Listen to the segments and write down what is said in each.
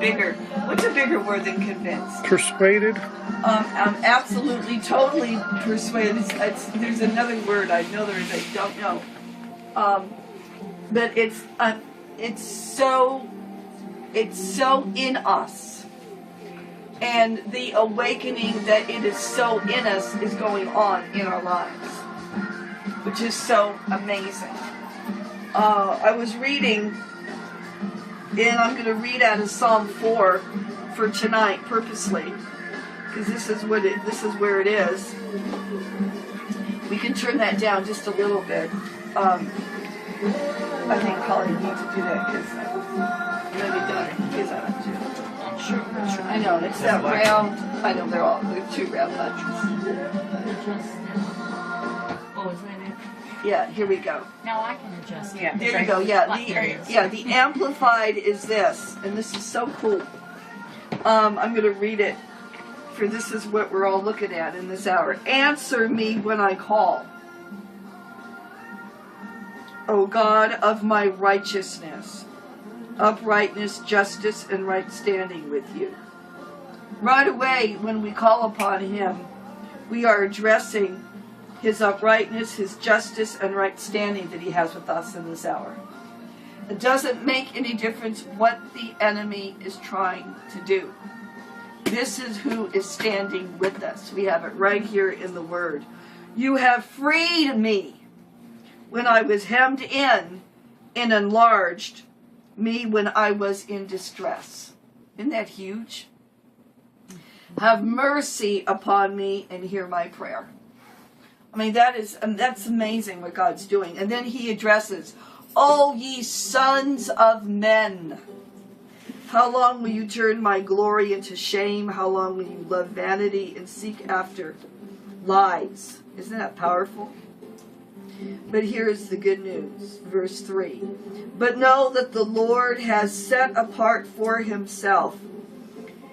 bigger. What's a bigger word than convinced? Persuaded? I'm absolutely, totally persuaded. There's another word I know there is. I don't know. But it's so in us, and the awakening that it is so in us is going on in our lives, which is so amazing. I was reading, and I'm going to read out of Psalm 4 for tonight purposely, because this is where it is. We can turn that down just a little bit. I think probably need to do that because maybe Donna is on it too. Sure. I know it's that round. I know they're two round letters. Oh, is that it? Yeah, here we go. Now I can adjust it. Yeah, there you go. Yeah, the Amplified is this, and this is so cool. I'm going to read it, for this is what we're all looking at in this hour. Answer me when I call, O God of my righteousness, uprightness, justice, and right standing with you. Right away, when we call upon Him, we are addressing His uprightness, His justice, and right standing that He has with us in this hour. It doesn't make any difference what the enemy is trying to do. This is who is standing with us. We have it right here in the Word. You have freed me when I was hemmed in, and enlarged me when I was in distress. Isn't that huge? Have mercy upon me and hear my prayer. I mean, that's amazing what God's doing. And then He addresses, O ye sons of men, how long will you turn my glory into shame? How long will you love vanity and seek after lies? Isn't that powerful? But here's the good news, verse 3. But know that the Lord has set apart for Himself.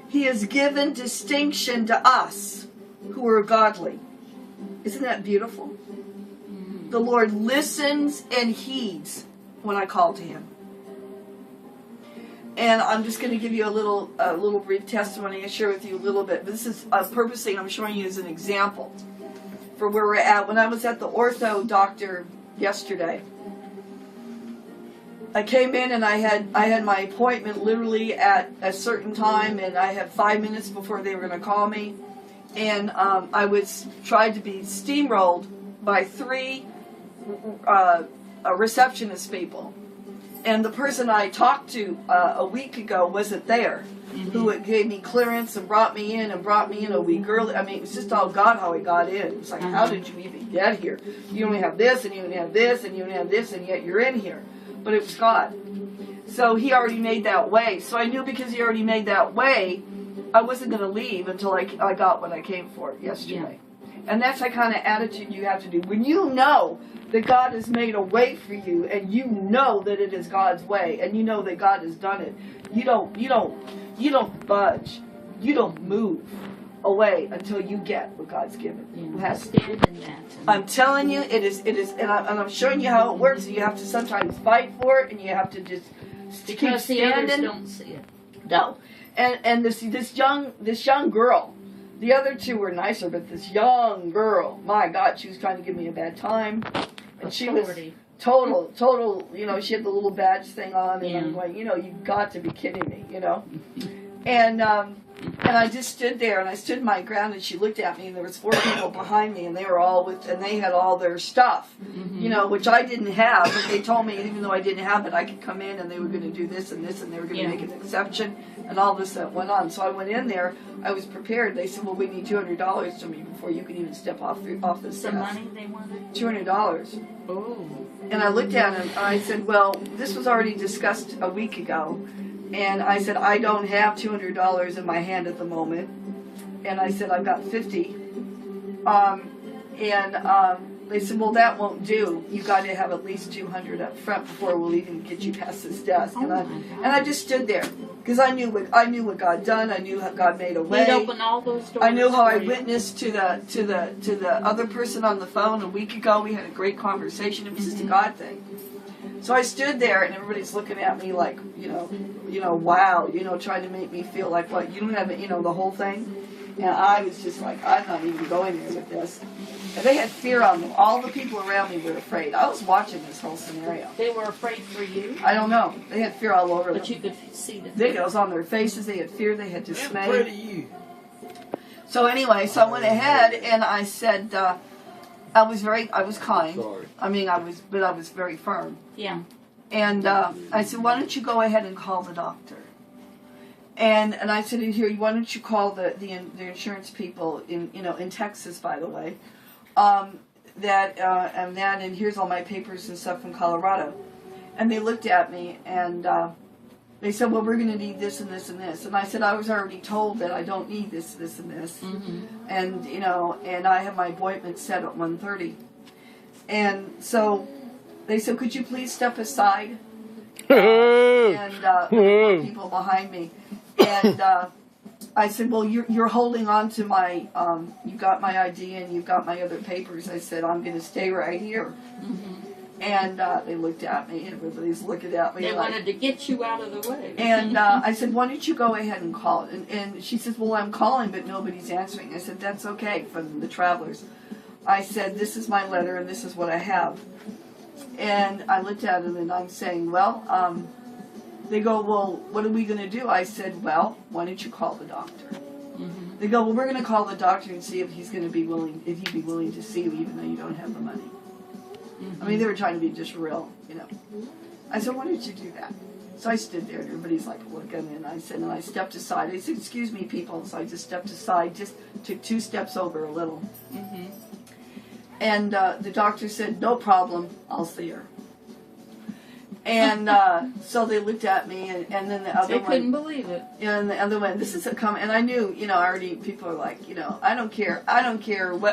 He has given distinction to us who are godly. Isn't that beautiful? The Lord listens and heeds when I call to Him. And I'm just going to give you a little brief testimony and share with you a little bit. This is purposely, I'm showing you as an example for where we're at. When I was at the ortho doctor yesterday, I came in and I had my appointment literally at a certain time, and I had 5 minutes before they were going to call me, and I was tried to be steamrolled by 3 receptionist people, and the person I talked to a week ago wasn't there. Who gave me clearance and brought me in a week early. I mean, it was just all God how He got in. It was like, how did you even get here? You only have this, and you only have this, and you only have this, and yet you're in here. But it was God. So He already made that way. So I knew because He already made that way, I wasn't going to leave until I got what I came for yesterday. Yeah. And that's the kind of attitude you have to do. When you know that God has made a way for you, and you know that it is God's way, and you know that God has done it, you don't budge. You don't move away until you get what God's given. Yeah, stand in that. I'm telling you, it is, and I'm showing you how it works. You have to sometimes fight for it, and you have to just keep standing. The others don't see it. No, and this young girl. The other 2 were nicer, but this young girl, my God, she was trying to give me a bad time, and she was total. You know, she had the little badge thing on, and I'm going, you've got to be kidding me, And I just stood there, and I stood my ground, and she looked at me, and there was 4 people behind me, and they were and they had all their stuff, which I didn't have, but they told me, even though I didn't have it, I could come in, and they were going to do this and this, and they were going to make an exception, and all this that went on. So I went in there, I was prepared. They said, well, we need $200 from you before you can even step off this Some money they wanted? $200. Oh. And I looked at him, and I said, well, this was already discussed a week ago. And I said, I don't have $200 in my hand at the moment. And I said, I've got 50. They said, well, that won't do. You got to have at least 200 up front before we'll even get you past this desk. And I just stood there because I knew what God done. I knew how God made a way. He'd open all those doors. I knew how I witnessed to the other person on the phone a week ago. We had a great conversation. It was just a God thing. So I stood there, and everybody's looking at me like, wow, trying to make me feel like, what, you don't have it, the whole thing? And I was just like, I'm not even going there with this. And they had fear on them. All the people around me were afraid. I was watching this whole scenario. They were afraid for you? I don't know. They had fear all over them. But you could see the fear. It was on their faces. They had fear. They had dismay. I'm afraid of you. So anyway, I went ahead and I said, I was kind. Sorry. I mean, I was very firm. Yeah. And I said, why don't you go ahead and call the doctor? And I said, here, why don't you call the insurance people in Texas, by the way, and here's all my papers and stuff from Colorado. And they looked at me and they said, well, we're going to need this and this and this. And I said, I was already told that I don't need this, this, and this. Mm-hmm. And, and I have my appointment set at 1:30. And so they said, could you please step aside? And people behind me. And I said, well, you're holding on to my, you got my ID and you've got my other papers. I said, I'm going to stay right here. Mm-hmm. And they looked at me, and everybody's looking at me. They wanted to get you out of the way. And I said, why don't you go ahead and call it? And she says, well, I'm calling, but nobody's answering. I said, that's okay, from the travelers. I said, this is my letter, and this is what I have. And I looked at them, and I'm saying, well, they go, well, what are we going to do? I said, well, why don't you call the doctor? Mm-hmm. They go, well, we're going to call the doctor and see if he's going to be willing, if he'd be willing to see you, even though you don't have the money. Mm-hmm. I mean, they were trying to be just real, I said, why don't you do that? So I stood there, and everybody's like looking, and I said, and I stepped aside. I said, excuse me, people. So I just stepped aside, just took 2 steps over a little. Mm-hmm. And the doctor said, no problem, I'll see her. And so they looked at me, and then the other They one. couldn't believe it. And the other one, this is a comment, and I knew, already people are like, I don't care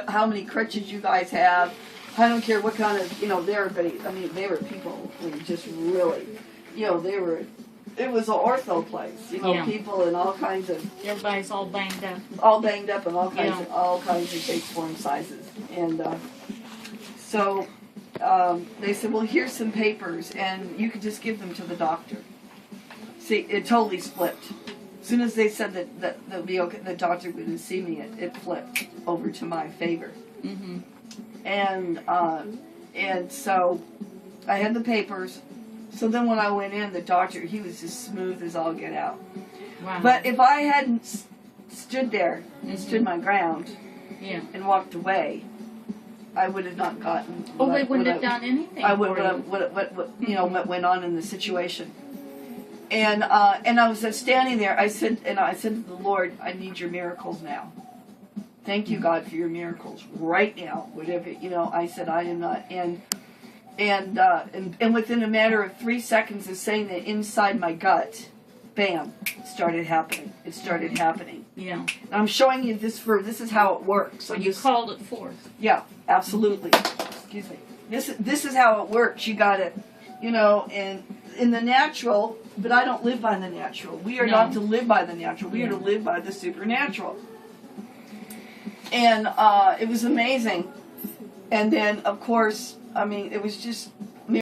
how many crutches you guys have. I don't care what kind of, everybody, I mean, they were people who were just really, it was an ortho place, Yeah. people in all kinds of, Everybody's all banged up. and all kinds of shapes, forms, sizes. And so they said, well, here's some papers, and you can just give them to the doctor. See, it totally flipped. As soon as they said that the doctor wouldn't see me, it flipped over to my favor. Mm-hmm. And so I had the papers. So then when I went in, the doctor, he was as smooth as all get out. Wow. But if I hadn't stood there and Mm-hmm. stood my ground Yeah. and walked away, I would have not gotten. Oh, they wouldn't have done anything. I would for have what went on in the situation. And I was standing there. I said to the Lord, I need your miracles now. Thank you, God, for your miracles right now. Whatever, I said, I am not. And within a matter of 3 seconds of saying that, inside my gut, bam, started happening. It started happening. Yeah. And I'm showing you this is how it works. So you called it forth. Yeah, absolutely. Excuse me. This is how it works. You gotta, and in the natural, but I don't live by the natural. We are not to live by the natural. We are to live by the supernatural. And it was amazing. And then, of course, I mean, it was just